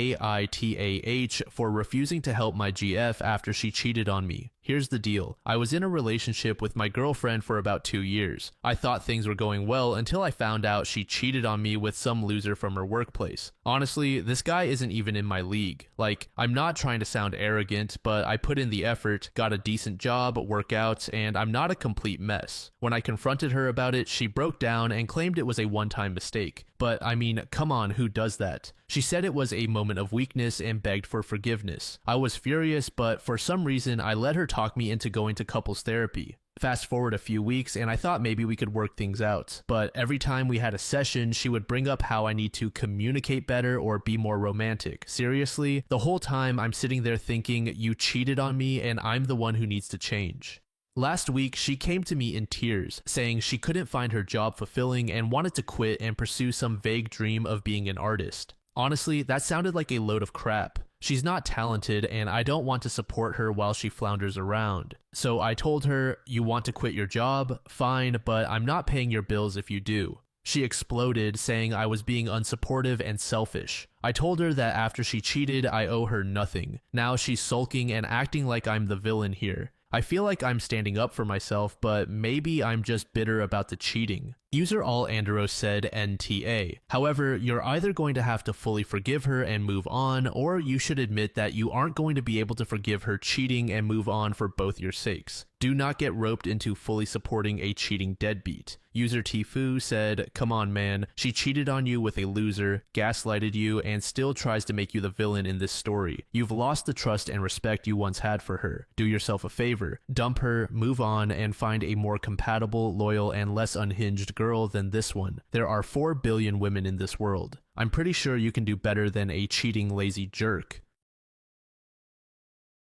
AITAH for refusing to help my GF after she cheated on me. Here's the deal. I was in a relationship with my girlfriend for about 2 years. I thought things were going well until I found out she cheated on me with some loser from her workplace. Honestly, this guy isn't even in my league. Like, I'm not trying to sound arrogant, but I put in the effort, got a decent job, workouts, and I'm not a complete mess. When I confronted her about it, she broke down and claimed it was a one-time mistake. But I mean, come on, who does that? She said it was a moment of weakness and begged for forgiveness. I was furious, but for some reason, I let her talk me into going to couples therapy. Fast forward a few weeks and I thought maybe we could work things out. But every time we had a session, she would bring up how I need to communicate better or be more romantic. Seriously, the whole time I'm sitting there thinking, you cheated on me and I'm the one who needs to change. Last week, she came to me in tears, saying she couldn't find her job fulfilling and wanted to quit and pursue some vague dream of being an artist. Honestly, that sounded like a load of crap. She's not talented and I don't want to support her while she flounders around. So I told her, you want to quit your job? Fine, but I'm not paying your bills if you do. She exploded, saying I was being unsupportive and selfish. I told her that after she cheated, I owe her nothing. Now she's sulking and acting like I'm the villain here. I feel like I'm standing up for myself, but maybe I'm just bitter about the cheating. User AllAndros said NTA. However, you're either going to have to fully forgive her and move on, or you should admit that you aren't going to be able to forgive her cheating and move on for both your sakes. Do not get roped into fully supporting a cheating deadbeat. User Tifu said, come on man, she cheated on you with a loser, gaslighted you, and still tries to make you the villain in this story. You've lost the trust and respect you once had for her. Do yourself a favor, dump her, move on, and find a more compatible, loyal, and less unhinged girl than this one. There are 4 billion women in this world. I'm pretty sure you can do better than a cheating lazy jerk.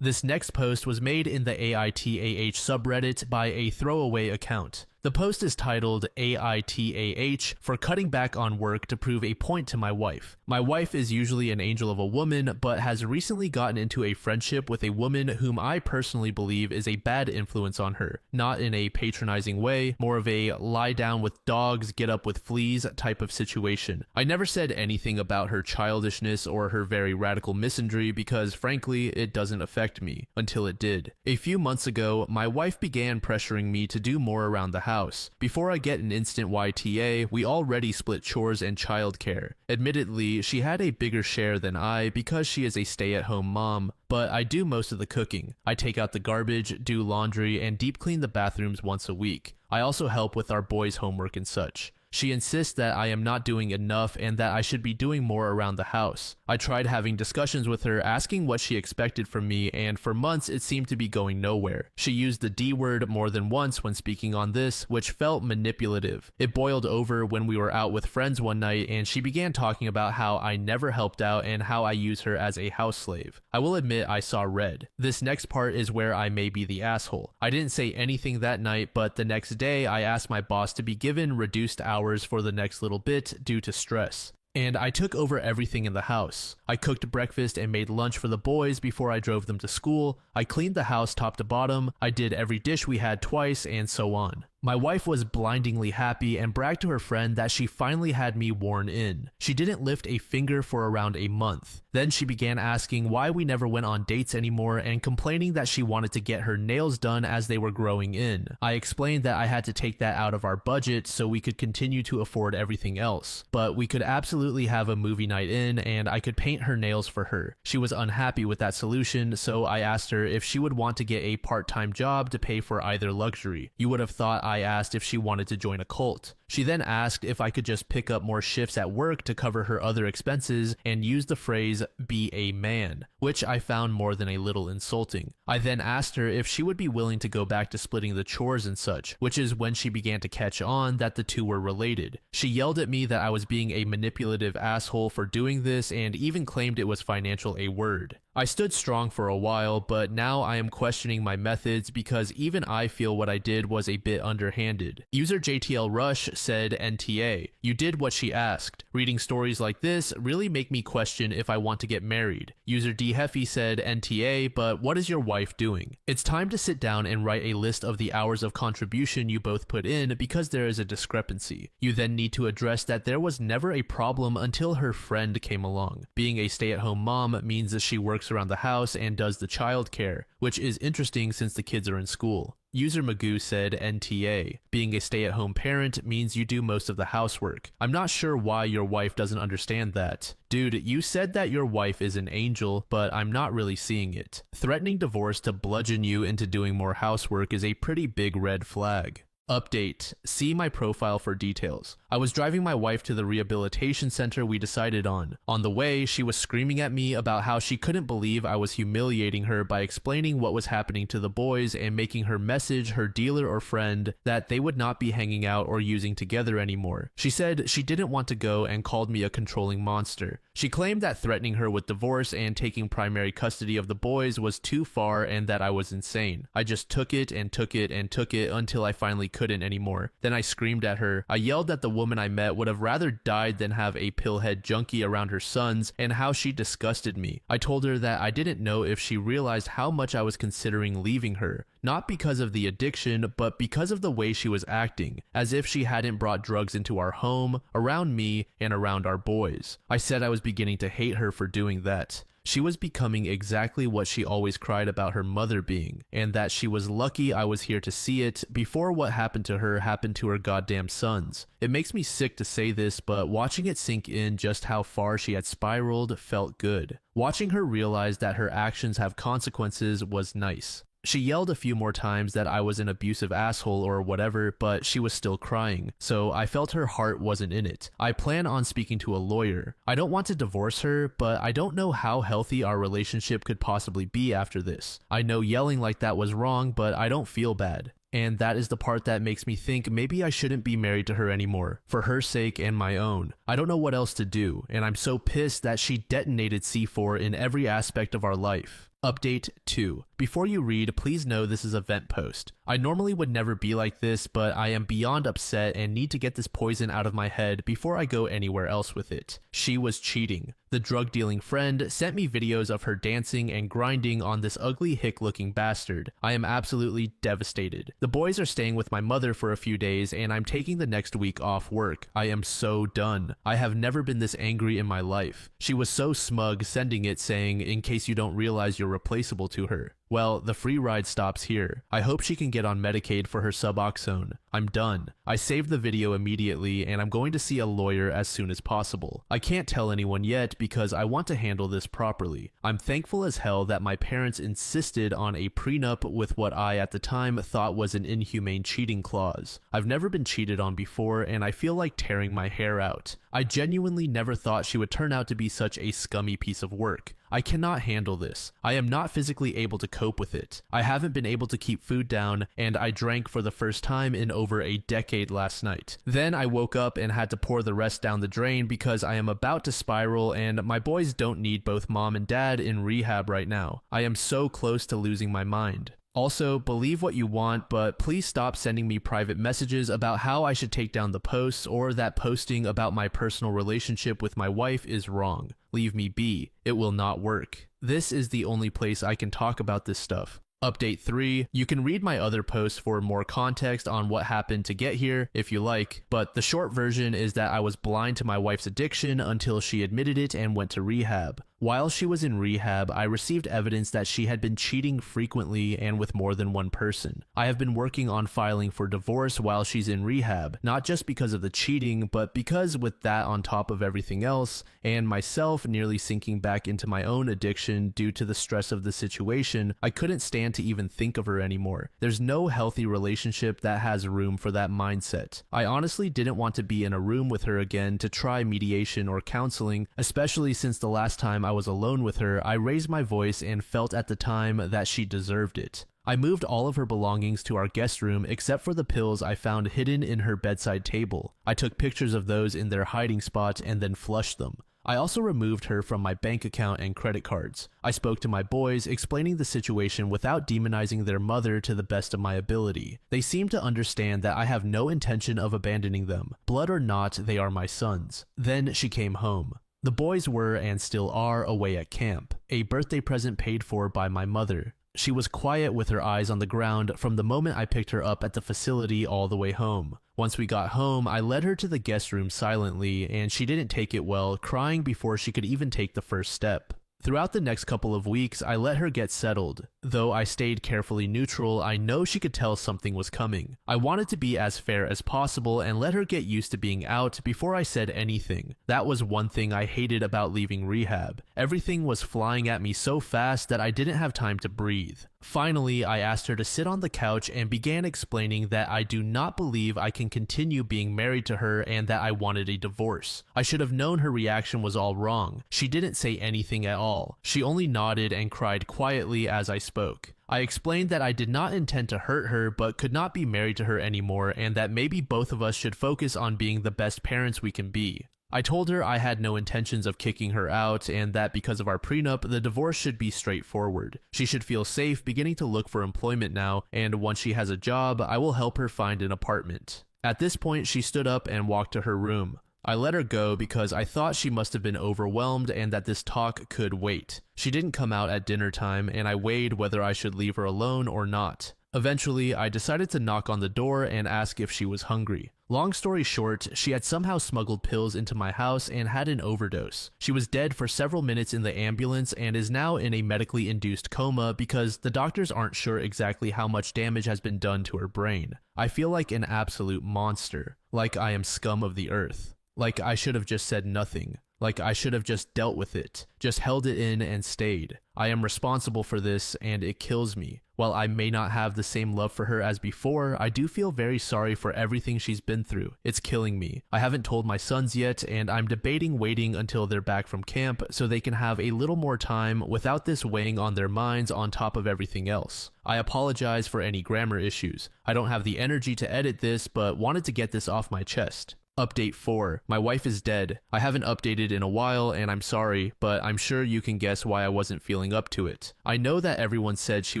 This next post was made in the AITAH subreddit by a throwaway account. The post is titled AITAH for cutting back on work to prove a point to my wife. My wife is usually an angel of a woman, but has recently gotten into a friendship with a woman whom I personally believe is a bad influence on her. Not in a patronizing way, more of a lie down with dogs, get up with fleas type of situation. I never said anything about her childishness or her very radical misandry because frankly, it doesn't affect me, until it did. A few months ago, my wife began pressuring me to do more around the house. Before I get an instant YTA, we already split chores and childcare. Admittedly, she had a bigger share than I because she is a stay-at-home mom, but I do most of the cooking. I take out the garbage, do laundry, and deep clean the bathrooms once a week. I also help with our boys' homework and such. She insists that I am not doing enough and that I should be doing more around the house. I tried having discussions with her asking what she expected from me, and for months it seemed to be going nowhere. She used the D word more than once when speaking on this, which felt manipulative. It boiled over when we were out with friends one night and she began talking about how I never helped out and how I use her as a house slave. I will admit I saw red. This next part is where I may be the asshole. I didn't say anything that night, but the next day I asked my boss to be given reduced hours for the next little bit due to stress. And I took over everything in the house. I cooked breakfast and made lunch for the boys before I drove them to school. I cleaned the house top to bottom. I did every dish we had twice, and so on. My wife was blindingly happy and bragged to her friend that she finally had me worn in. She didn't lift a finger for around a month. Then she began asking why we never went on dates anymore and complaining that she wanted to get her nails done as they were growing in. I explained that I had to take that out of our budget so we could continue to afford everything else. But we could absolutely have a movie night in and I could paint her nails for her. She was unhappy with that solution, so I asked her if she would want to get a part-time job to pay for either luxury. You would have thought I asked if she wanted to join a cult. She then asked if I could just pick up more shifts at work to cover her other expenses and used the phrase, be a man, which I found more than a little insulting. I then asked her if she would be willing to go back to splitting the chores and such, which is when she began to catch on that the two were related. She yelled at me that I was being a manipulative asshole for doing this and even claimed it was financial a word. I stood strong for a while, but now I am questioning my methods because even I feel what I did was a bit underhanded. User JTL Rush said NTA, you did what she asked. Reading stories like this really make me question if I want to get married. User DHeffy said NTA, but what is your wife doing? It's time to sit down and write a list of the hours of contribution you both put in because there is a discrepancy. You then need to address that there was never a problem until her friend came along. Being a stay-at-home mom means that she works around the house and does the child care, which is interesting since the kids are in school. User Magoo said NTA. Being a stay-at-home parent means you do most of the housework. I'm not sure why your wife doesn't understand that. Dude, you said that your wife is an angel, but I'm not really seeing it. Threatening divorce to bludgeon you into doing more housework is a pretty big red flag. Update. See my profile for details. I was driving my wife to the rehabilitation center we decided on. On the way, she was screaming at me about how she couldn't believe I was humiliating her by explaining what was happening to the boys and making her message her dealer or friend that they would not be hanging out or using together anymore. She said she didn't want to go and called me a controlling monster. She claimed that threatening her with divorce and taking primary custody of the boys was too far and that I was insane. I just took it and took it and took it until I finally couldn't anymore. Then I screamed at her. I yelled that the woman I met would have rather died than have a pillhead junkie around her sons and how she disgusted me. I told her that I didn't know if she realized how much I was considering leaving her. Not because of the addiction, but because of the way she was acting, as if she hadn't brought drugs into our home, around me, and around our boys. I said I was beginning to hate her for doing that. She was becoming exactly what she always cried about her mother being, and that she was lucky I was here to see it before what happened to her happened to her goddamn sons. It makes me sick to say this, but watching it sink in just how far she had spiraled felt good. Watching her realize that her actions have consequences was nice. She yelled a few more times that I was an abusive asshole or whatever, but she was still crying, so I felt her heart wasn't in it. I plan on speaking to a lawyer. I don't want to divorce her, but I don't know how healthy our relationship could possibly be after this. I know yelling like that was wrong, but I don't feel bad. And that is the part that makes me think maybe I shouldn't be married to her anymore, for her sake and my own. I don't know what else to do, and I'm so pissed that she detonated C4 in every aspect of our life. Update 2. Before you read, please know this is a vent post. I normally would never be like this, but I am beyond upset and need to get this poison out of my head before I go anywhere else with it. She was cheating. The drug-dealing friend sent me videos of her dancing and grinding on this ugly hick-looking bastard. I am absolutely devastated. The boys are staying with my mother for a few days and I'm taking the next week off work. I am so done. I have never been this angry in my life. She was so smug sending it saying, in case you don't realize you're replaceable to her. Well, the free ride stops here. I hope she can get on Medicaid for her Suboxone. I'm done. I saved the video immediately and I'm going to see a lawyer as soon as possible. I can't tell anyone yet because I want to handle this properly. I'm thankful as hell that my parents insisted on a prenup with what I at the time thought was an inhumane cheating clause. I've never been cheated on before and I feel like tearing my hair out. I genuinely never thought she would turn out to be such a scummy piece of work. I cannot handle this. I am not physically able to cope with it. I haven't been able to keep food down, and I drank for the first time in over a decade last night. Then I woke up and had to pour the rest down the drain because I am about to spiral and my boys don't need both mom and dad in rehab right now. I am so close to losing my mind. Also, believe what you want, but please stop sending me private messages about how I should take down the posts or that posting about my personal relationship with my wife is wrong. Leave me be. It will not work. This is the only place I can talk about this stuff. Update 3. You can read my other posts for more context on what happened to get here if you like, but the short version is that I was blind to my wife's addiction until she admitted it and went to rehab. While she was in rehab, I received evidence that she had been cheating frequently and with more than one person. I have been working on filing for divorce while she's in rehab, not just because of the cheating, but because with that on top of everything else, and myself nearly sinking back into my own addiction due to the stress of the situation, I couldn't stand to even think of her anymore. There's no healthy relationship that has room for that mindset. I honestly didn't want to be in a room with her again to try mediation or counseling, especially since the last time I was alone with her, I raised my voice and felt at the time that she deserved it. I moved all of her belongings to our guest room except for the pills I found hidden in her bedside table. I took pictures of those in their hiding spot and then flushed them. I also removed her from my bank account and credit cards. I spoke to my boys, explaining the situation without demonizing their mother to the best of my ability. They seemed to understand that I have no intention of abandoning them. Blood or not, they are my sons. Then she came home. The boys were and still are away at camp, a birthday present paid for by my mother. She was quiet with her eyes on the ground from the moment I picked her up at the facility all the way home. Once we got home, I led her to the guest room silently, and she didn't take it well, crying before she could even take the first step. Throughout the next couple of weeks, I let her get settled. Though I stayed carefully neutral, I know she could tell something was coming. I wanted to be as fair as possible and let her get used to being out before I said anything. That was one thing I hated about leaving rehab. Everything was flying at me so fast that I didn't have time to breathe. Finally, I asked her to sit on the couch and began explaining that I do not believe I can continue being married to her and that I wanted a divorce. I should have known her reaction was all wrong. She didn't say anything at all. She only nodded and cried quietly as I spoke. I explained that I did not intend to hurt her but could not be married to her anymore and that maybe both of us should focus on being the best parents we can be. I told her I had no intentions of kicking her out and that because of our prenup, the divorce should be straightforward. She should feel safe beginning to look for employment now, and once she has a job, I will help her find an apartment. At this point, she stood up and walked to her room. I let her go because I thought she must have been overwhelmed and that this talk could wait. She didn't come out at dinner time, and I weighed whether I should leave her alone or not. Eventually, I decided to knock on the door and ask if she was hungry. Long story short, she had somehow smuggled pills into my house and had an overdose. She was dead for several minutes in the ambulance and is now in a medically induced coma because the doctors aren't sure exactly how much damage has been done to her brain. I feel like an absolute monster, like I am scum of the earth, like I should have just said nothing. Like I should have just dealt with it, just held it in and stayed. I am responsible for this and it kills me. While I may not have the same love for her as before, I do feel very sorry for everything she's been through. It's killing me. I haven't told my sons yet and I'm debating waiting until they're back from camp so they can have a little more time without this weighing on their minds on top of everything else. I apologize for any grammar issues. I don't have the energy to edit this but wanted to get this off my chest. Update 4. My wife is dead. I haven't updated in a while and I'm sorry, but I'm sure you can guess why I wasn't feeling up to it. I know that everyone said she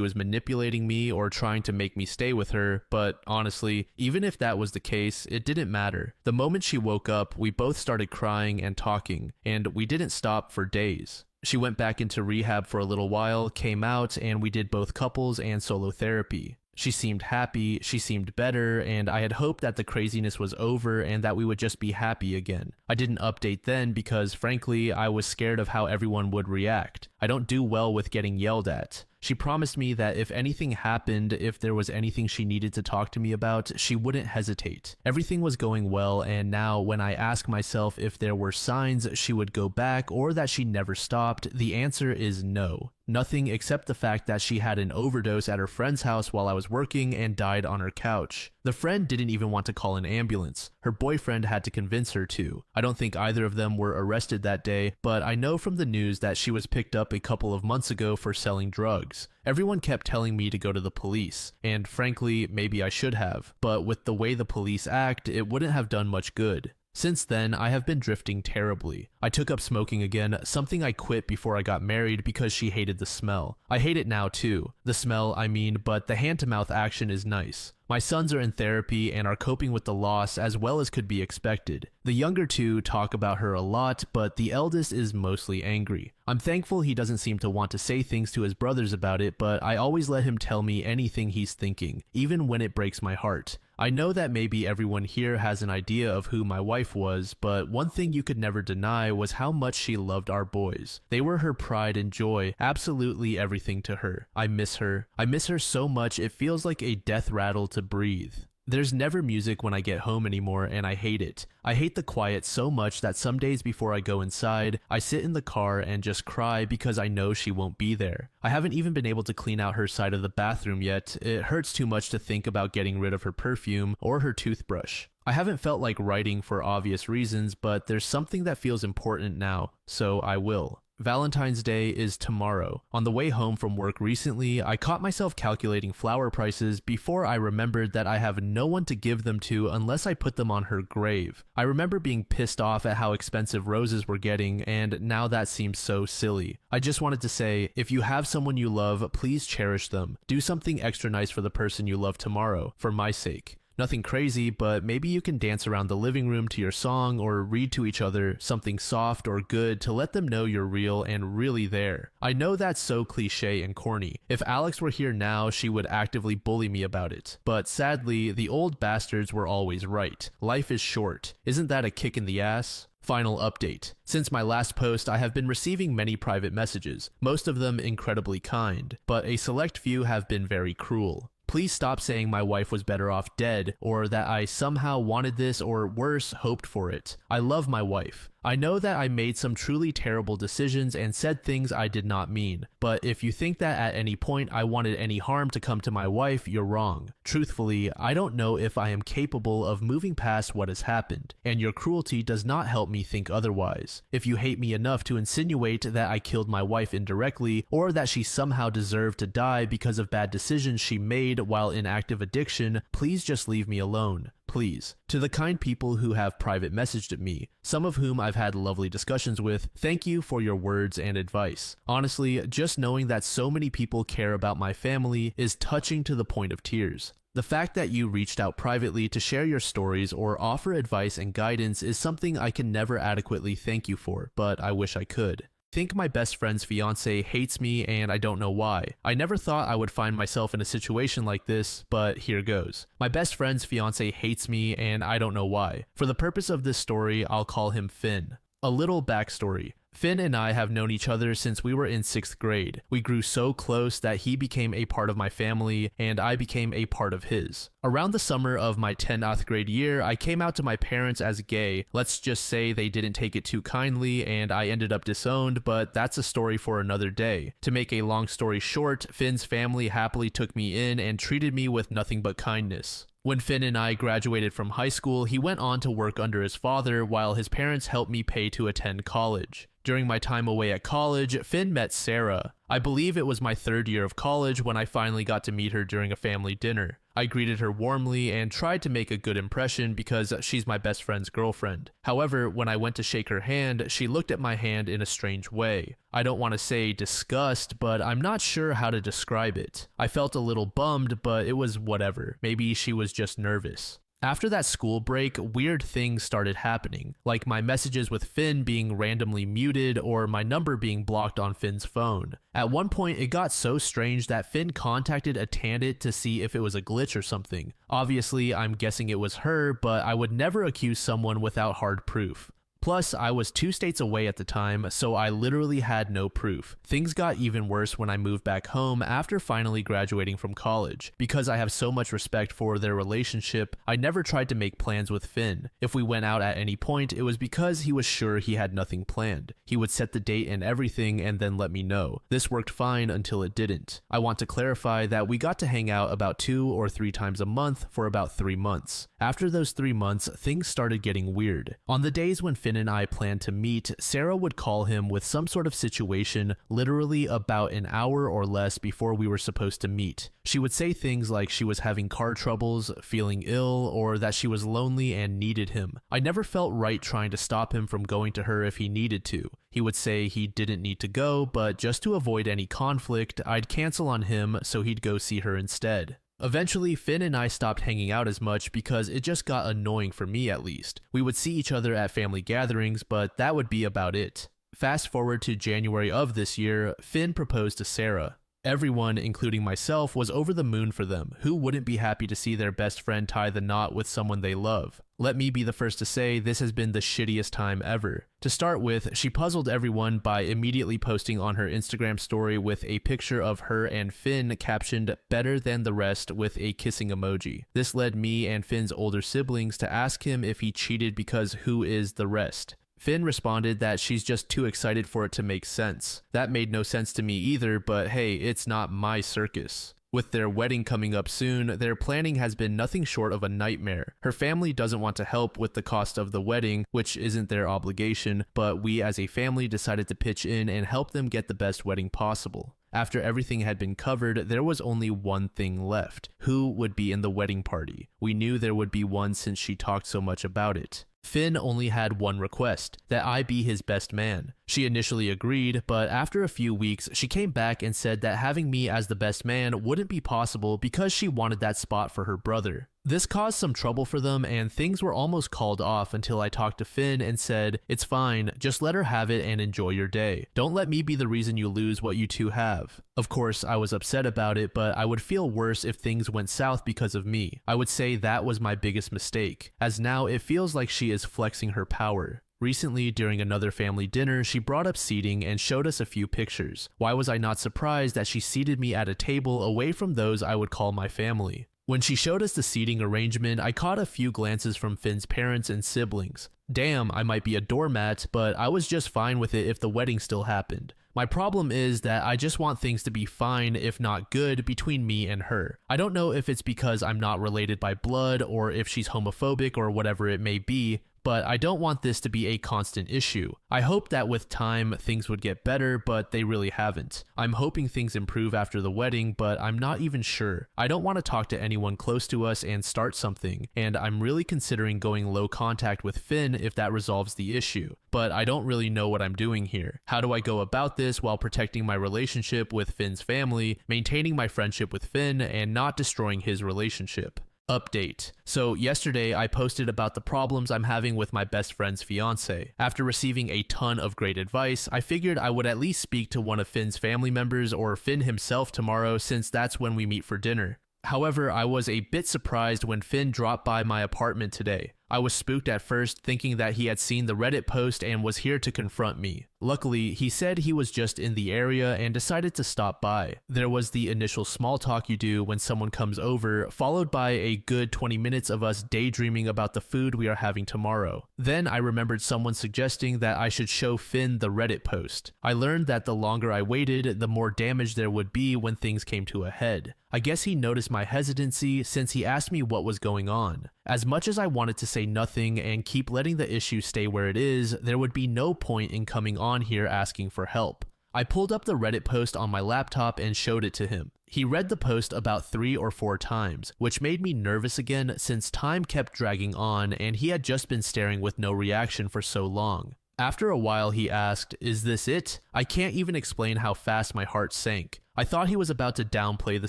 was manipulating me or trying to make me stay with her, but honestly, even if that was the case, it didn't matter. The moment she woke up, we both started crying and talking, and we didn't stop for days. She went back into rehab for a little while, came out, and we did both couples and solo therapy. She seemed happy, she seemed better, and I had hoped that the craziness was over and that we would just be happy again. I didn't update then because, frankly, I was scared of how everyone would react. I don't do well with getting yelled at. She promised me that if anything happened, if there was anything she needed to talk to me about, she wouldn't hesitate. Everything was going well, and now when I ask myself if there were signs she would go back or that she never stopped, the answer is no. Nothing except the fact that she had an overdose at her friend's house while I was working and died on her couch. The friend didn't even want to call an ambulance. Her boyfriend had to convince her to. I don't think either of them were arrested that day, but I know from the news that she was picked up a couple of months ago for selling drugs. Everyone kept telling me to go to the police, and frankly, maybe I should have, but with the way the police act, it wouldn't have done much good. Since then, I have been drifting terribly. I took up smoking again, something I quit before I got married because she hated the smell. I hate it now too. The smell, I mean, but the hand-to-mouth action is nice. My sons are in therapy and are coping with the loss as well as could be expected. The younger two talk about her a lot, but the eldest is mostly angry. I'm thankful he doesn't seem to want to say things to his brothers about it, but I always let him tell me anything he's thinking, even when it breaks my heart. I know that maybe everyone here has an idea of who my wife was, but one thing you could never deny was how much she loved our boys. They were her pride and joy, absolutely everything to her. I miss her. I miss her so much it feels like a death rattle to breathe. There's never music when I get home anymore and I hate it. I hate the quiet so much that some days before I go inside, I sit in the car and just cry because I know she won't be there. I haven't even been able to clean out her side of the bathroom yet. It hurts too much to think about getting rid of her perfume or her toothbrush. I haven't felt like writing for obvious reasons, but there's something that feels important now, so I will. Valentine's Day is tomorrow. On the way home from work recently, I caught myself calculating flower prices before I remembered that I have no one to give them to unless I put them on her grave. I remember being pissed off at how expensive roses were getting, and now that seems so silly. I just wanted to say, if you have someone you love, please cherish them. Do something extra nice for the person you love tomorrow, for my sake. Nothing crazy, but maybe you can dance around the living room to your song or read to each other something soft or good to let them know you're real and really there. I know that's so cliche and corny. If Alex were here now, she would actively bully me about it. But sadly, the old bastards were always right. Life is short. Isn't that a kick in the ass? Final update. Since my last post, I have been receiving many private messages, most of them incredibly kind, but a select few have been very cruel. Please stop saying my wife was better off dead, or that I somehow wanted this, or worse, hoped for it. I love my wife. I know that I made some truly terrible decisions and said things I did not mean, but if you think that at any point I wanted any harm to come to my wife, you're wrong. Truthfully, I don't know if I am capable of moving past what has happened, and your cruelty does not help me think otherwise. If you hate me enough to insinuate that I killed my wife indirectly, or that she somehow deserved to die because of bad decisions she made while in active addiction, please just leave me alone. Please. To the kind people who have private messaged me, some of whom I've had lovely discussions with, thank you for your words and advice. Honestly, just knowing that so many people care about my family is touching to the point of tears. The fact that you reached out privately to share your stories or offer advice and guidance is something I can never adequately thank you for, but I wish I could. I think my best friend's fiance hates me and I don't know why. I never thought I would find myself in a situation like this, but here goes. My best friend's fiance hates me and I don't know why. For the purpose of this story, I'll call him Finn. A little backstory. Finn and I have known each other since we were in 6th grade. We grew so close that he became a part of my family and I became a part of his. Around the summer of my 10th grade year, I came out to my parents as gay. Let's just say they didn't take it too kindly and I ended up disowned, but that's a story for another day. To make a long story short, Finn's family happily took me in and treated me with nothing but kindness. When Finn and I graduated from high school, he went on to work under his father while his parents helped me pay to attend college. During my time away at college, Finn met Sarah. I believe it was my 3rd year of college when I finally got to meet her during a family dinner. I greeted her warmly and tried to make a good impression because she's my best friend's girlfriend. However, when I went to shake her hand, she looked at my hand in a strange way. I don't want to say disgust, but I'm not sure how to describe it. I felt a little bummed, but it was whatever. Maybe she was just nervous. After that school break, weird things started happening, like my messages with Finn being randomly muted or my number being blocked on Finn's phone. At one point, it got so strange that Finn contacted Attendit to see if it was a glitch or something. Obviously, I'm guessing it was her, but I would never accuse someone without hard proof. Plus, I was 2 states away at the time, so I literally had no proof. Things got even worse when I moved back home after finally graduating from college. Because I have so much respect for their relationship, I never tried to make plans with Finn. If we went out at any point, it was because he was sure he had nothing planned. He would set the date and everything and then let me know. This worked fine until it didn't. I want to clarify that we got to hang out about 2 or 3 times a month for about 3 months. After those 3 months, things started getting weird. On the days when Finn and I planned to meet, Sarah would call him with some sort of situation literally about an hour or less before we were supposed to meet. She would say things like she was having car troubles, feeling ill, or that she was lonely and needed him. I never felt right trying to stop him from going to her if he needed to. He would say he didn't need to go, but just to avoid any conflict, I'd cancel on him so he'd go see her instead. Eventually, Finn and I stopped hanging out as much because it just got annoying for me at least. We would see each other at family gatherings, but that would be about it. Fast forward to January of this year, Finn proposed to Sarah. Everyone, including myself, was over the moon for them. Who wouldn't be happy to see their best friend tie the knot with someone they love? Let me be the first to say this has been the shittiest time ever. To start with, she puzzled everyone by immediately posting on her Instagram story with a picture of her and Finn captioned "better than the rest" with a kissing emoji. This led me and Finn's older siblings to ask him if he cheated because who is the rest? Finn responded that she's just too excited for it to make sense. That made no sense to me either, but hey, it's not my circus. With their wedding coming up soon, their planning has been nothing short of a nightmare. Her family doesn't want to help with the cost of the wedding, which isn't their obligation, but we as a family decided to pitch in and help them get the best wedding possible. After everything had been covered, there was only one thing left. Who would be in the wedding party? We knew there would be one since she talked so much about it. Finn only had one request, that I be his best man. She initially agreed, but after a few weeks, she came back and said that having me as the best man wouldn't be possible because she wanted that spot for her brother. This caused some trouble for them and things were almost called off until I talked to Finn and said, "It's fine, just let her have it and enjoy your day. Don't let me be the reason you lose what you two have." Of course, I was upset about it, but I would feel worse if things went south because of me. I would say that was my biggest mistake, as now it feels like she is flexing her power. Recently, during another family dinner, she brought up seating and showed us a few pictures. Why was I not surprised that she seated me at a table away from those I would call my family? When she showed us the seating arrangement, I caught a few glances from Finn's parents and siblings. Damn, I might be a doormat, but I was just fine with it if the wedding still happened. My problem is that I just want things to be fine, if not good, between me and her. I don't know if it's because I'm not related by blood or if she's homophobic or whatever it may be, but I don't want this to be a constant issue. I hope that with time things would get better, but they really haven't. I'm hoping things improve after the wedding, but I'm not even sure. I don't want to talk to anyone close to us and start something, and I'm really considering going low contact with Finn if that resolves the issue. But I don't really know what I'm doing here. How do I go about this while protecting my relationship with Finn's family, maintaining my friendship with Finn, and not destroying his relationship? Update. So yesterday I posted about the problems I'm having with my best friend's fiance. After receiving a ton of great advice, I figured I would at least speak to one of Finn's family members or Finn himself tomorrow since that's when we meet for dinner. However, I was a bit surprised when Finn dropped by my apartment today. I was spooked at first, thinking that he had seen the Reddit post and was here to confront me. Luckily, he said he was just in the area and decided to stop by. There was the initial small talk you do when someone comes over, followed by a good 20 minutes of us daydreaming about the food we are having tomorrow. Then I remembered someone suggesting that I should show Finn the Reddit post. I learned that the longer I waited, the more damage there would be when things came to a head. I guess he noticed my hesitancy since he asked me what was going on. As much as I wanted to say nothing and keep letting the issue stay where it is, there would be no point in coming on here asking for help. I pulled up the Reddit post on my laptop and showed it to him. He read the post about 3 or 4 times, which made me nervous again since time kept dragging on and he had just been staring with no reaction for so long. After a while he asked, "Is this it?" I can't even explain how fast my heart sank. I thought he was about to downplay the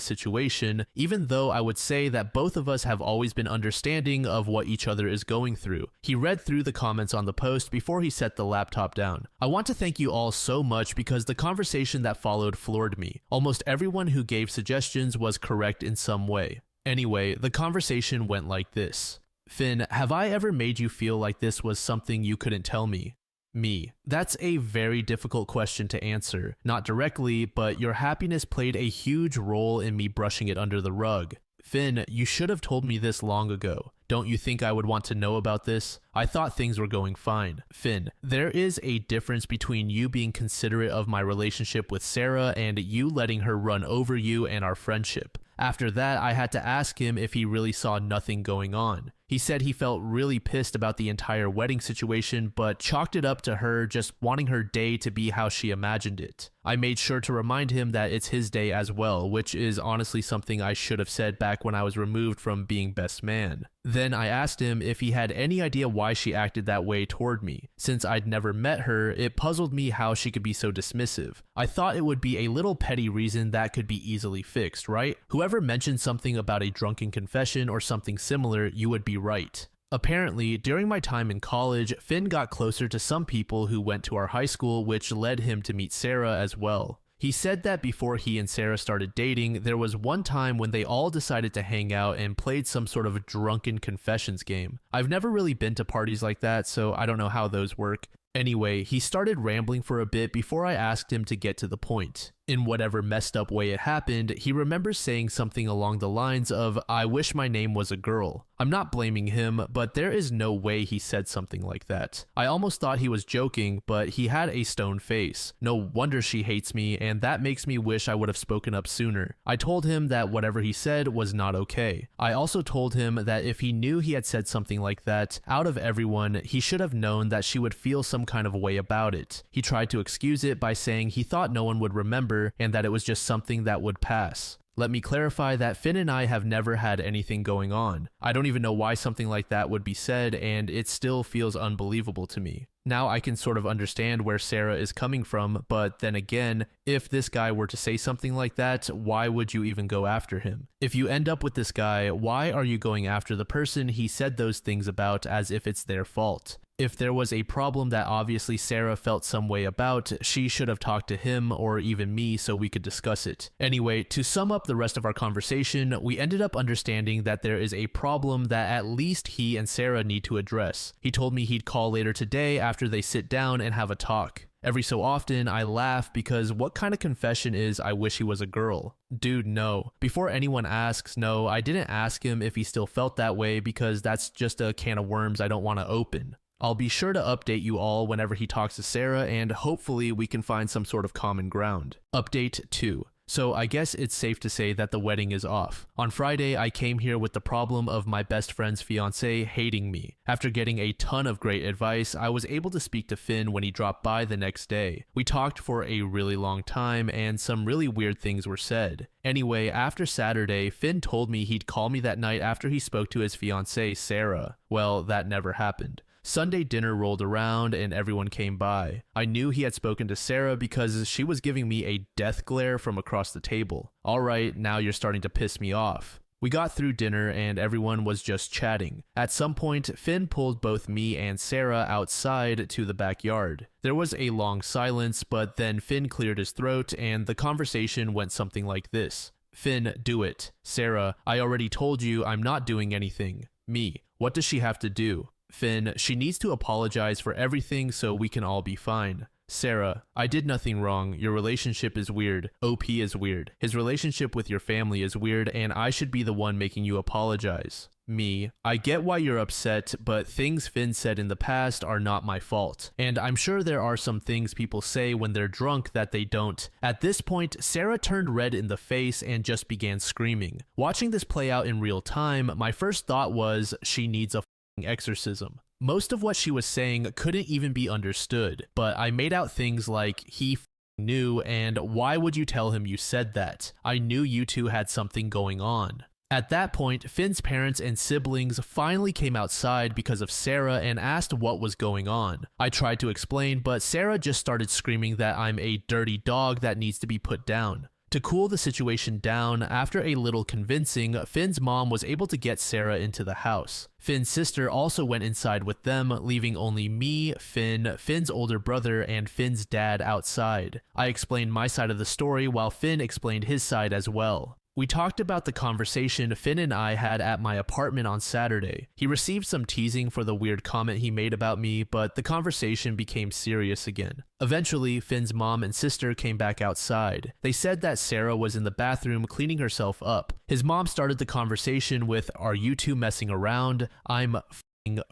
situation, even though I would say that both of us have always been understanding of what each other is going through. He read through the comments on the post before he set the laptop down. I want to thank you all so much because the conversation that followed floored me. Almost everyone who gave suggestions was correct in some way. Anyway, the conversation went like this. "Finn, have I ever made you feel like this was something you couldn't tell me?" Me. That's a very difficult question to answer. Not directly, but your happiness played a huge role in me brushing it under the rug. Finn, you should have told me this long ago. Don't you think I would want to know about this? I thought things were going fine. Finn, there is a difference between you being considerate of my relationship with Sarah and you letting her run over you and our friendship. After that, I had to ask him if he really saw nothing going on. He said he felt really pissed about the entire wedding situation, but chalked it up to her just wanting her day to be how she imagined it. I made sure to remind him that it's his day as well, which is honestly something I should have said back when I was removed from being best man. Then I asked him if he had any idea why she acted that way toward me. Since I'd never met her, it puzzled me how she could be so dismissive. I thought it would be a little petty reason that could be easily fixed, right? Whoever mentioned something about a drunken confession or something similar, you would be right. Apparently, during my time in college, Finn got closer to some people who went to our high school, which led him to meet Sarah as well. He said that before he and Sarah started dating, there was one time when they all decided to hang out and played some sort of drunken confessions game. I've never really been to parties like that, so I don't know how those work. Anyway, he started rambling for a bit before I asked him to get to the point. In whatever messed up way it happened, he remembers saying something along the lines of, "I wish my name was a girl." I'm not blaming him, but there is no way he said something like that. I almost thought he was joking, but he had a stone face. No wonder she hates me, and that makes me wish I would have spoken up sooner. I told him that whatever he said was not okay. I also told him that if he knew he had said something like that, out of everyone, he should have known that she would feel some kind of way about it. He tried to excuse it by saying he thought no one would remember and that it was just something that would pass. Let me clarify that Finn and I have never had anything going on. I don't even know why something like that would be said, and it still feels unbelievable to me. Now I can sort of understand where Sarah is coming from, but then again, if this guy were to say something like that, why would you even go after him? If you end up with this guy, why are you going after the person he said those things about as if it's their fault? If there was a problem that obviously Sarah felt some way about, she should have talked to him or even me so we could discuss it. Anyway, to sum up the rest of our conversation, we ended up understanding that there is a problem that at least he and Sarah need to address. He told me he'd call later today after they sit down and have a talk. Every so often, I laugh because what kind of confession is "I wish he was a girl"? Dude, no. Before anyone asks, no, I didn't ask him if he still felt that way because that's just a can of worms I don't want to open. I'll be sure to update you all whenever he talks to Sarah, and hopefully we can find some sort of common ground. Update 2. So I guess it's safe to say that the wedding is off. On Friday, I came here with the problem of my best friend's fiance hating me. After getting a ton of great advice, I was able to speak to Finn when he dropped by the next day. We talked for a really long time, and some really weird things were said. Anyway, after Saturday, Finn told me he'd call me that night after he spoke to his fiancée, Sarah. Well, that never happened. Sunday dinner rolled around and everyone came by. I knew he had spoken to Sarah because she was giving me a death glare from across the table. Alright, now you're starting to piss me off. We got through dinner and everyone was just chatting. At some point, Finn pulled both me and Sarah outside to the backyard. There was a long silence, but then Finn cleared his throat and the conversation went something like this. Finn, do it. Sarah, I already told you I'm not doing anything. Me, what does she have to do? Finn, she needs to apologize for everything so we can all be fine. Sarah, I did nothing wrong. Your relationship is weird. OP is weird. His relationship with your family is weird, and I should be the one making you apologize. Me, I get why you're upset, but things Finn said in the past are not my fault. And I'm sure there are some things people say when they're drunk that they don't. At this point, Sarah turned red in the face and just began screaming. Watching this play out in real time, my first thought was, she needs a exorcism. Most of what she was saying couldn't even be understood, but I made out things like, he knew, and why would you tell him you said that? I knew you two had something going on. At that point, Finn's parents and siblings finally came outside because of Sarah and asked what was going on. I tried to explain, but Sarah just started screaming that I'm a dirty dog that needs to be put down. To cool the situation down, after a little convincing, Finn's mom was able to get Sarah into the house. Finn's sister also went inside with them, leaving only me, Finn, Finn's older brother, and Finn's dad outside. I explained my side of the story while Finn explained his side as well. We talked about the conversation Finn and I had at my apartment on Saturday. He received some teasing for the weird comment he made about me, but the conversation became serious again. Eventually, Finn's mom and sister came back outside. They said that Sarah was in the bathroom cleaning herself up. His mom started the conversation with, "Are you two messing around? I'm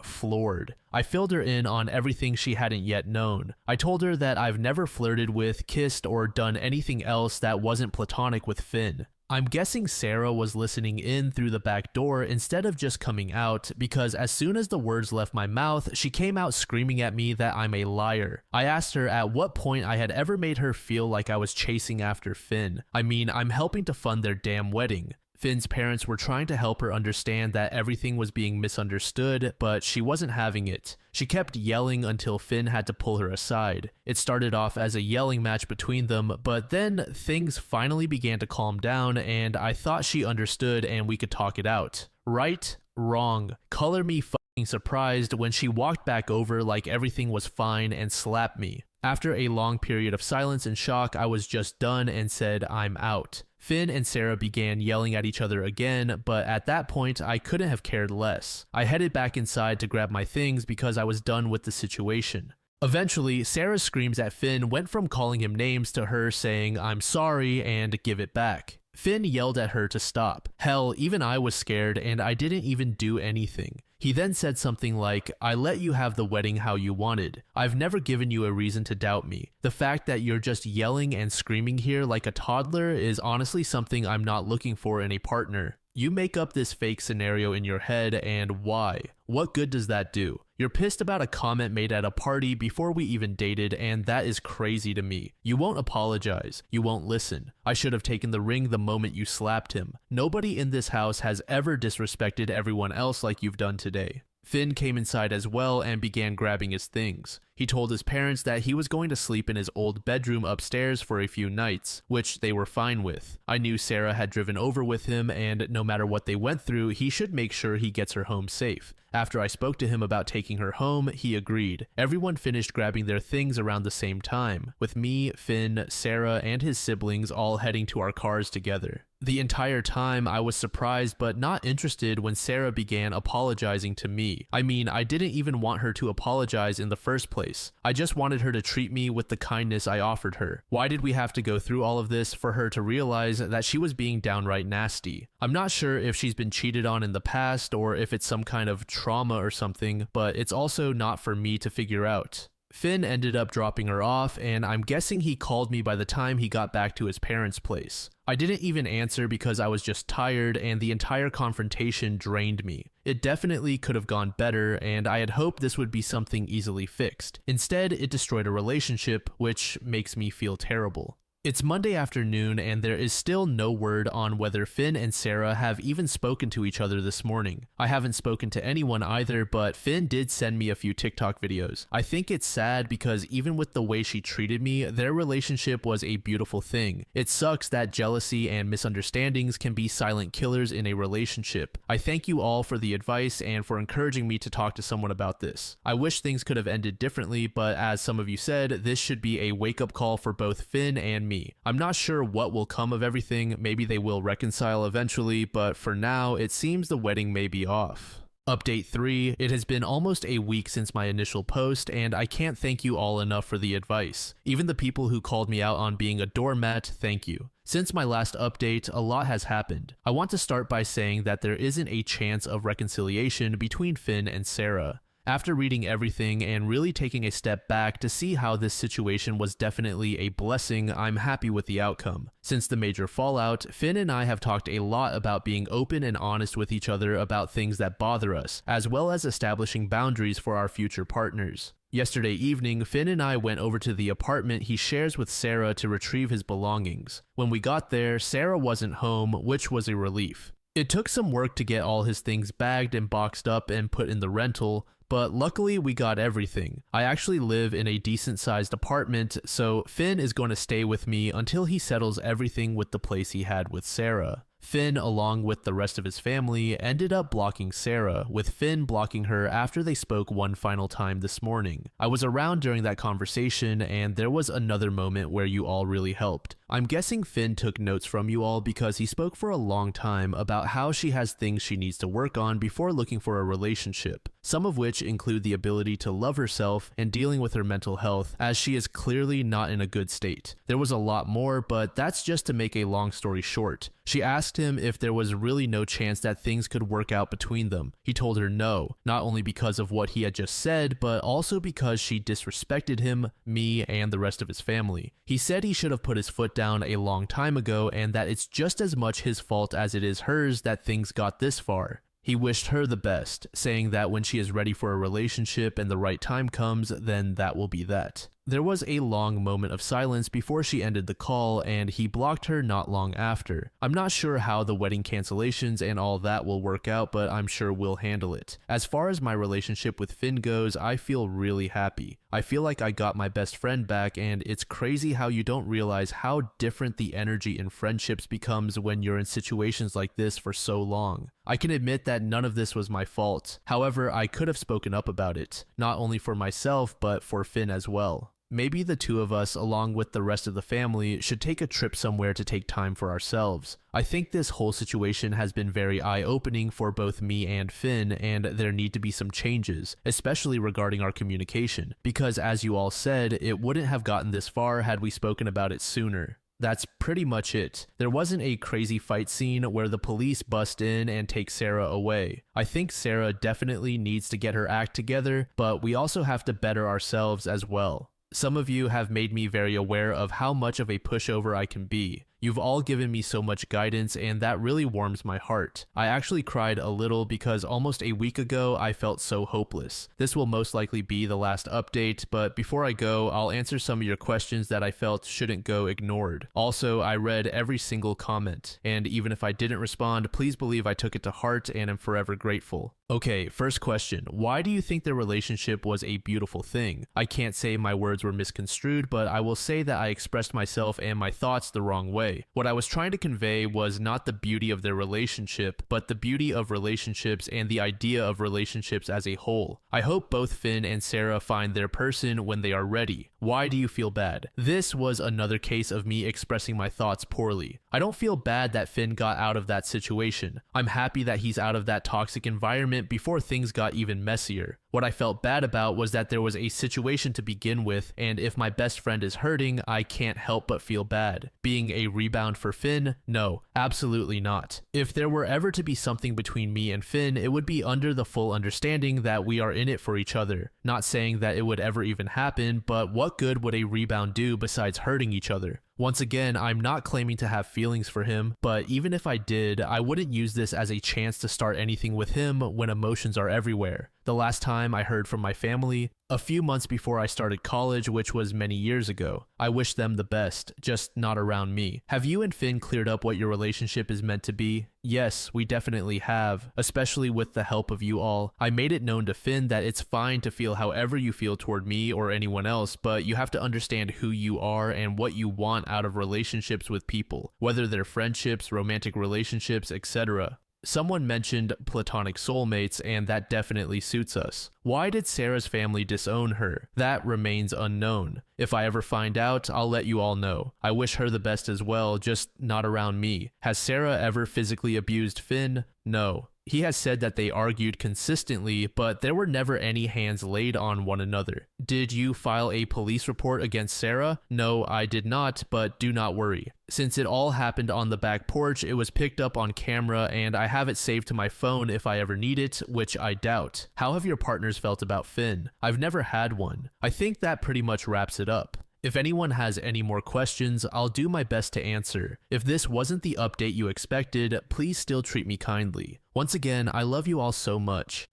floored." I filled her in on everything she hadn't yet known. I told her that I've never flirted with, kissed, or done anything else that wasn't platonic with Finn. I'm guessing Sarah was listening in through the back door instead of just coming out, because as soon as the words left my mouth, she came out screaming at me that I'm a liar. I asked her at what point I had ever made her feel like I was chasing after Finn. I mean, I'm helping to fund their damn wedding. Finn's parents were trying to help her understand that everything was being misunderstood, but she wasn't having it. She kept yelling until Finn had to pull her aside. It started off as a yelling match between them, but then things finally began to calm down and I thought she understood and we could talk it out. Right? Wrong. Color me fucking surprised when she walked back over like everything was fine and slapped me. After a long period of silence and shock, I was just done and said, "I'm out." Finn and Sarah began yelling at each other again, but at that point, I couldn't have cared less. I headed back inside to grab my things because I was done with the situation. Eventually, Sarah's screams at Finn went from calling him names to her saying, "I'm sorry," and "give it back." Finn yelled at her to stop. Hell, even I was scared and I didn't even do anything. He then said something like, "I let you have the wedding how you wanted. I've never given you a reason to doubt me. The fact that you're just yelling and screaming here like a toddler is honestly something I'm not looking for in a partner. You make up this fake scenario in your head, and why? What good does that do? You're pissed about a comment made at a party before we even dated, and that is crazy to me. You won't apologize. You won't listen. I should have taken the ring the moment you slapped him. Nobody in this house has ever disrespected everyone else like you've done today." Finn came inside as well and began grabbing his things. He told his parents that he was going to sleep in his old bedroom upstairs for a few nights, which they were fine with. I knew Sarah had driven over with him, and no matter what they went through, he should make sure he gets her home safe. After I spoke to him about taking her home, he agreed. Everyone finished grabbing their things around the same time, with me, Finn, Sarah, and his siblings all heading to our cars together. The entire time, I was surprised but not interested when Sarah began apologizing to me. I mean, I didn't even want her to apologize in the first place. I just wanted her to treat me with the kindness I offered her. Why did we have to go through all of this for her to realize that she was being downright nasty? I'm not sure if she's been cheated on in the past or if it's some kind of trauma or something, but it's also not for me to figure out. Finn ended up dropping her off, and I'm guessing he called me by the time he got back to his parents' place. I didn't even answer because I was just tired, and the entire confrontation drained me. It definitely could have gone better, and I had hoped this would be something easily fixed. Instead, it destroyed a relationship, which makes me feel terrible. It's Monday afternoon, and there is still no word on whether Finn and Sarah have even spoken to each other this morning. I haven't spoken to anyone either, but Finn did send me a few TikTok videos. I think it's sad because even with the way she treated me, their relationship was a beautiful thing. It sucks that jealousy and misunderstandings can be silent killers in a relationship. I thank you all for the advice and for encouraging me to talk to someone about this. I wish things could have ended differently, but as some of you said, this should be a wake-up call for both Finn and me. I'm not sure what will come of everything. Maybe they will reconcile eventually, but for now, it seems the wedding may be off. Update 3. It has been almost a week since my initial post, and I can't thank you all enough for the advice. Even the people who called me out on being a doormat, thank you. Since my last update, a lot has happened. I want to start by saying that there isn't a chance of reconciliation between Finn and Sarah. After reading everything and really taking a step back to see how this situation was definitely a blessing, I'm happy with the outcome. Since the major fallout, Finn and I have talked a lot about being open and honest with each other about things that bother us, as well as establishing boundaries for our future partners. Yesterday evening, Finn and I went over to the apartment he shares with Sarah to retrieve his belongings. When we got there, Sarah wasn't home, which was a relief. It took some work to get all his things bagged and boxed up and put in the rental, but luckily we got everything. I actually live in a decent sized apartment, so Finn is going to stay with me until he settles everything with the place he had with Sarah. Finn, along with the rest of his family, ended up blocking Sarah, with Finn blocking her after they spoke one final time this morning. I was around during that conversation, and there was another moment where you all really helped. I'm guessing Finn took notes from you all because he spoke for a long time about how she has things she needs to work on before looking for a relationship, some of which include the ability to love herself and dealing with her mental health, as she is clearly not in a good state. There was a lot more, but that's just to make a long story short. She asked him if there was really no chance that things could work out between them. He told her no, not only because of what he had just said, but also because she disrespected him, me, and the rest of his family. He said he should have put his foot down a long time ago and that it's just as much his fault as it is hers that things got this far. He wished her the best, saying that when she is ready for a relationship and the right time comes, then that will be that. There was a long moment of silence before she ended the call, and he blocked her not long after. I'm not sure how the wedding cancellations and all that will work out, but I'm sure we'll handle it. As far as my relationship with Finn goes, I feel really happy. I feel like I got my best friend back, and it's crazy how you don't realize how different the energy in friendships becomes when you're in situations like this for so long. I can admit that none of this was my fault. However, I could have spoken up about it, not only for myself, but for Finn as well. Maybe the two of us, along with the rest of the family, should take a trip somewhere to take time for ourselves. I think this whole situation has been very eye-opening for both me and Finn, and there need to be some changes, especially regarding our communication, because as you all said, it wouldn't have gotten this far had we spoken about it sooner. That's pretty much it. There wasn't a crazy fight scene where the police bust in and take Sarah away. I think Sarah definitely needs to get her act together, but we also have to better ourselves as well. Some of you have made me very aware of how much of a pushover I can be. You've all given me so much guidance, and that really warms my heart. I actually cried a little because almost a week ago I felt so hopeless. This will most likely be the last update, but before I go, I'll answer some of your questions that I felt shouldn't go ignored. Also, I read every single comment, and even if I didn't respond, please believe I took it to heart and am forever grateful. Okay, first question. Why do you think their relationship was a beautiful thing? I can't say my words were misconstrued, but I will say that I expressed myself and my thoughts the wrong way. What I was trying to convey was not the beauty of their relationship, but the beauty of relationships and the idea of relationships as a whole. I hope both Finn and Sarah find their person when they are ready. Why do you feel bad? This was another case of me expressing my thoughts poorly. I don't feel bad that Finn got out of that situation. I'm happy that he's out of that toxic environment before things got even messier. What I felt bad about was that there was a situation to begin with, and if my best friend is hurting, I can't help but feel bad. Being a rebound for Finn? No, absolutely not. If there were ever to be something between me and Finn, it would be under the full understanding that we are in it for each other. Not saying that it would ever even happen, but what good would a rebound do besides hurting each other? Once again, I'm not claiming to have feelings for him, but even if I did, I wouldn't use this as a chance to start anything with him when emotions are everywhere. The last time I heard from my family, a few months before I started college, which was many years ago. I wish them the best, just not around me. Have you and Finn cleared up what your relationship is meant to be? Yes, we definitely have, especially with the help of you all. I made it known to Finn that it's fine to feel however you feel toward me or anyone else, but you have to understand who you are and what you want out of relationships with people, whether they're friendships, romantic relationships, etc. Someone mentioned platonic soulmates, and that definitely suits us. Why did Sarah's family disown her? That remains unknown. If I ever find out, I'll let you all know. I wish her the best as well, just not around me. Has Sarah ever physically abused Finn? No. He has said that they argued consistently, but there were never any hands laid on one another. Did you file a police report against Sarah? No, I did not, but do not worry. Since it all happened on the back porch, it was picked up on camera and I have it saved to my phone if I ever need it, which I doubt. How have your partners felt about Finn? I've never had one. I think that pretty much wraps it up. If anyone has any more questions, I'll do my best to answer. If this wasn't the update you expected, please still treat me kindly. Once again, I love you all so much.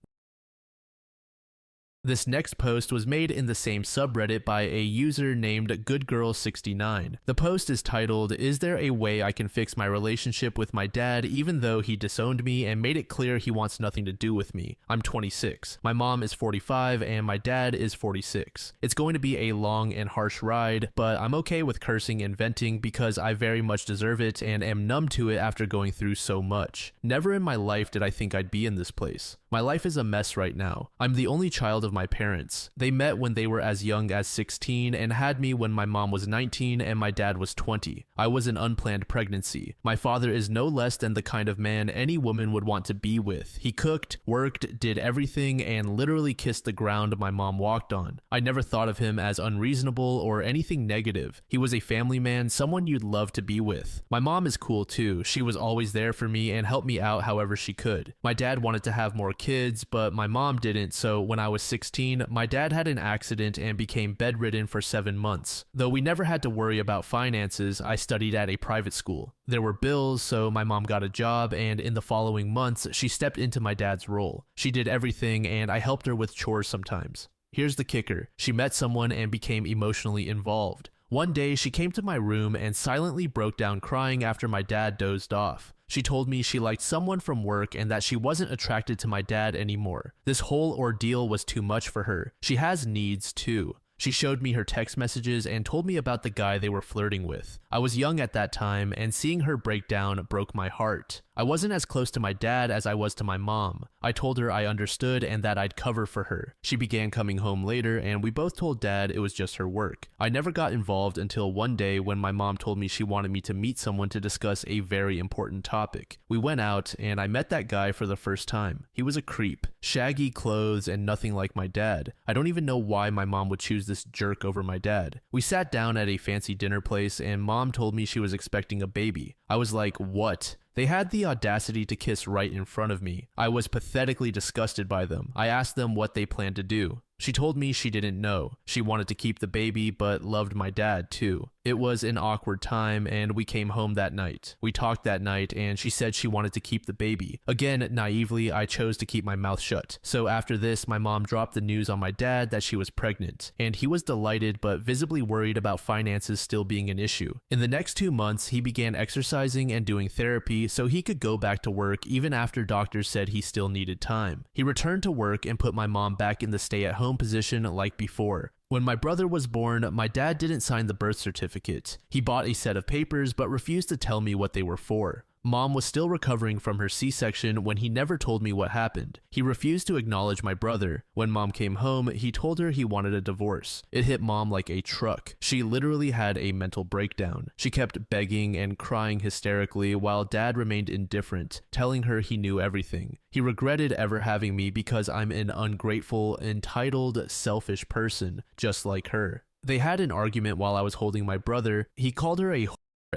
This next post was made in the same subreddit by a user named GoodGirl69. The post is titled, "Is there a way I can fix my relationship with my dad even though he disowned me and made it clear he wants nothing to do with me? I'm 26. My mom is 45 and my dad is 46. It's going to be a long and harsh ride, but I'm okay with cursing and venting because I very much deserve it and am numb to it after going through so much. Never in my life did I think I'd be in this place. My life is a mess right now. I'm the only child of my parents. They met when they were as young as 16 and had me when my mom was 19 and my dad was 20. I was an unplanned pregnancy. My father is no less than the kind of man any woman would want to be with. He cooked, worked, did everything, and literally kissed the ground my mom walked on. I never thought of him as unreasonable or anything negative. He was a family man, someone you'd love to be with. My mom is cool too. She was always there for me and helped me out however she could. My dad wanted to have more kids, but my mom didn't, so when I was 16, my dad had an accident and became bedridden for 7 months. Though we never had to worry about finances, I studied at a private school. There were bills, so my mom got a job, and in the following months, she stepped into my dad's role. She did everything, and I helped her with chores sometimes. Here's the kicker. She met someone and became emotionally involved. One day, she came to my room and silently broke down crying after my dad dozed off. She told me she liked someone from work and that she wasn't attracted to my dad anymore. This whole ordeal was too much for her. She has needs too. She showed me her text messages and told me about the guy they were flirting with. I was young at that time, and seeing her break down broke my heart. I wasn't as close to my dad as I was to my mom. I told her I understood and that I'd cover for her. She began coming home later and we both told dad it was just her work. I never got involved until one day when my mom told me she wanted me to meet someone to discuss a very important topic. We went out and I met that guy for the first time. He was a creep, shaggy clothes and nothing like my dad. I don't even know why my mom would choose this jerk over my dad. We sat down at a fancy dinner place and mom told me she was expecting a baby. I was like, what? They had the audacity to kiss right in front of me. I was pathetically disgusted by them. I asked them what they planned to do. She told me she didn't know. She wanted to keep the baby, but loved my dad too. It was an awkward time, and we came home that night. We talked that night, and she said she wanted to keep the baby. Again, naively, I chose to keep my mouth shut. So after this, my mom dropped the news on my dad that she was pregnant, and he was delighted but visibly worried about finances still being an issue. In the next 2 months, he began exercising and doing therapy so he could go back to work even after doctors said he still needed time. He returned to work and put my mom back in the stay-at-home position like before. When my brother was born, my dad didn't sign the birth certificate. He bought a set of papers but refused to tell me what they were for. Mom was still recovering from her C-section when he never told me what happened. He refused to acknowledge my brother. When mom came home, he told her he wanted a divorce. It hit mom like a truck. She literally had a mental breakdown. She kept begging and crying hysterically while dad remained indifferent, telling her he knew everything. He regretted ever having me because I'm an ungrateful, entitled, selfish person, just like her. They had an argument while I was holding my brother. He called her a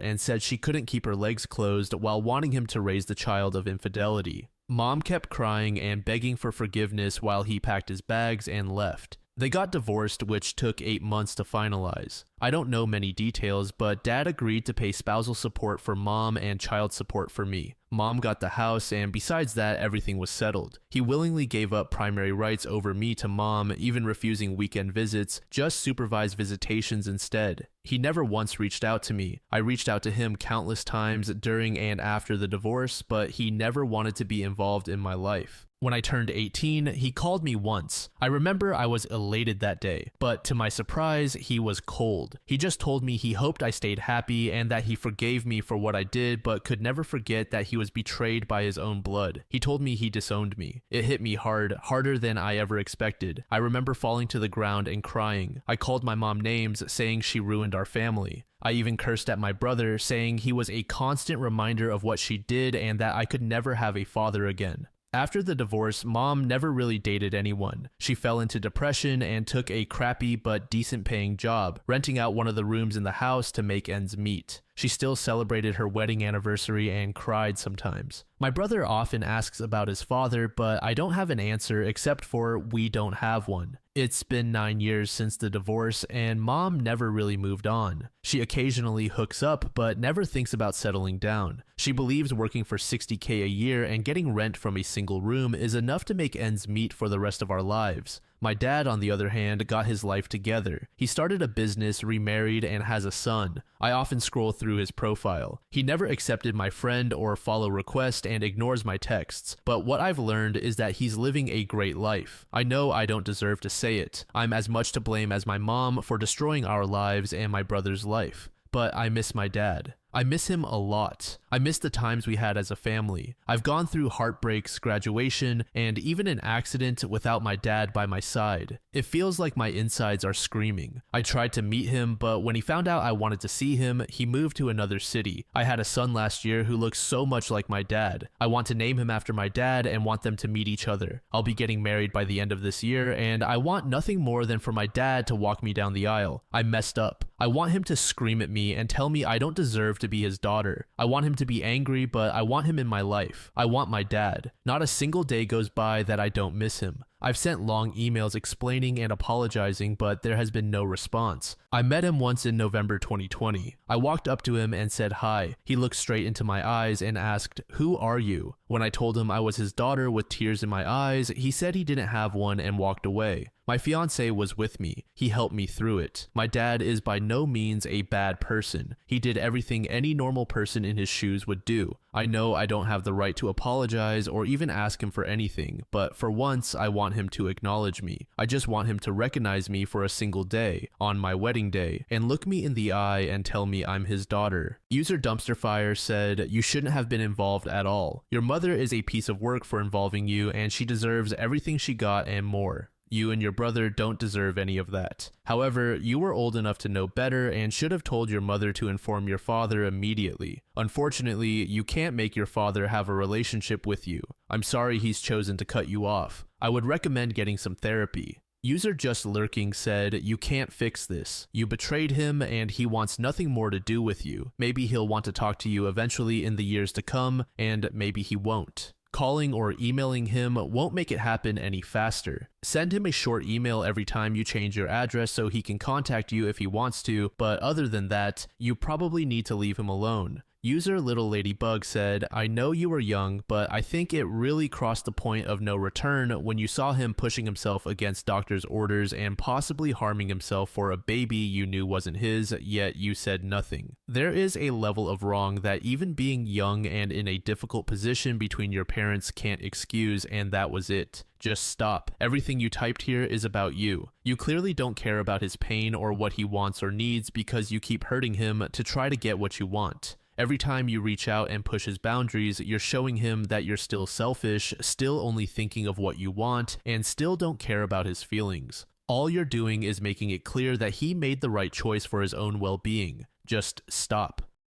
and said she couldn't keep her legs closed while wanting him to raise the child of infidelity. Mom kept crying and begging for forgiveness while he packed his bags and left. They got divorced, which took 8 months to finalize. I don't know many details, but dad agreed to pay spousal support for mom and child support for me. Mom got the house, and besides that, everything was settled. He willingly gave up primary rights over me to mom, even refusing weekend visits, just supervised visitations instead. He never once reached out to me. I reached out to him countless times during and after the divorce, but he never wanted to be involved in my life. When I turned 18, he called me once. I remember I was elated that day, but to my surprise, he was cold. He just told me he hoped I stayed happy and that he forgave me for what I did, but could never forget that he was betrayed by his own blood. He told me he disowned me. It hit me hard, harder than I ever expected. I remember falling to the ground and crying. I called my mom names, saying she ruined our family. I even cursed at my brother, saying he was a constant reminder of what she did and that I could never have a father again. After the divorce, mom never really dated anyone. She fell into depression and took a crappy but decent paying job, renting out one of the rooms in the house to make ends meet. She still celebrated her wedding anniversary and cried sometimes. My brother often asks about his father, but I don't have an answer except for we don't have one. It's been 9 years since the divorce, and mom never really moved on. She occasionally hooks up, but never thinks about settling down. She believes working for $60K a year and getting rent from a single room is enough to make ends meet for the rest of our lives. My dad, on the other hand, got his life together. He started a business, remarried, and has a son. I often scroll through his profile. He never accepted my friend or follow request and ignores my texts, but what I've learned is that he's living a great life. I know I don't deserve to say it. I'm as much to blame as my mom for destroying our lives and my brother's life. But I miss my dad. I miss him a lot. I miss the times we had as a family. I've gone through heartbreaks, graduation, and even an accident without my dad by my side. It feels like my insides are screaming. I tried to meet him, but when he found out I wanted to see him, he moved to another city. I had a son last year who looks so much like my dad. I want to name him after my dad and want them to meet each other. I'll be getting married by the end of this year, and I want nothing more than for my dad to walk me down the aisle. I messed up. I want him to scream at me and tell me I don't deserve to be his daughter. I want him to be angry, but I want him in my life. I want my dad. Not a single day goes by that I don't miss him. I've sent long emails explaining and apologizing, but there has been no response. I met him once in November 2020. I walked up to him and said hi. He looked straight into my eyes and asked, "Who are you?" When I told him I was his daughter with tears in my eyes, he said he didn't have one and walked away. My fiance was with me. He helped me through it. My dad is by no means a bad person. He did everything any normal person in his shoes would do. I know I don't have the right to apologize or even ask him for anything, but for once I want him to acknowledge me. I just want him to recognize me for a single day, on my wedding day, and look me in the eye and tell me I'm his daughter. User Dumpster Fire said, "You shouldn't have been involved at all. Your mother is a piece of work for involving you, and she deserves everything she got and more. You and your brother don't deserve any of that. However, you were old enough to know better and should have told your mother to inform your father immediately. Unfortunately, you can't make your father have a relationship with you. I'm sorry he's chosen to cut you off. I would recommend getting some therapy." User Just Lurking said, "You can't fix this. You betrayed him and he wants nothing more to do with you. Maybe he'll want to talk to you eventually in the years to come, and maybe he won't. Calling or emailing him won't make it happen any faster. Send him a short email every time you change your address so he can contact you if he wants to, but other than that, you probably need to leave him alone." User Little Ladybug said, "I know you were young, but I think it really crossed the point of no return when you saw him pushing himself against doctor's orders and possibly harming himself for a baby you knew wasn't his, yet you said nothing. There is a level of wrong that even being young and in a difficult position between your parents can't excuse, and that was it. Just stop. Everything you typed here is about you. You clearly don't care about his pain or what he wants or needs because you keep hurting him to try to get what you want. Every time you reach out and push his boundaries, you're showing him that you're still selfish, still only thinking of what you want, and still don't care about his feelings. All you're doing is making it clear that he made the right choice for his own well-being. Just stop."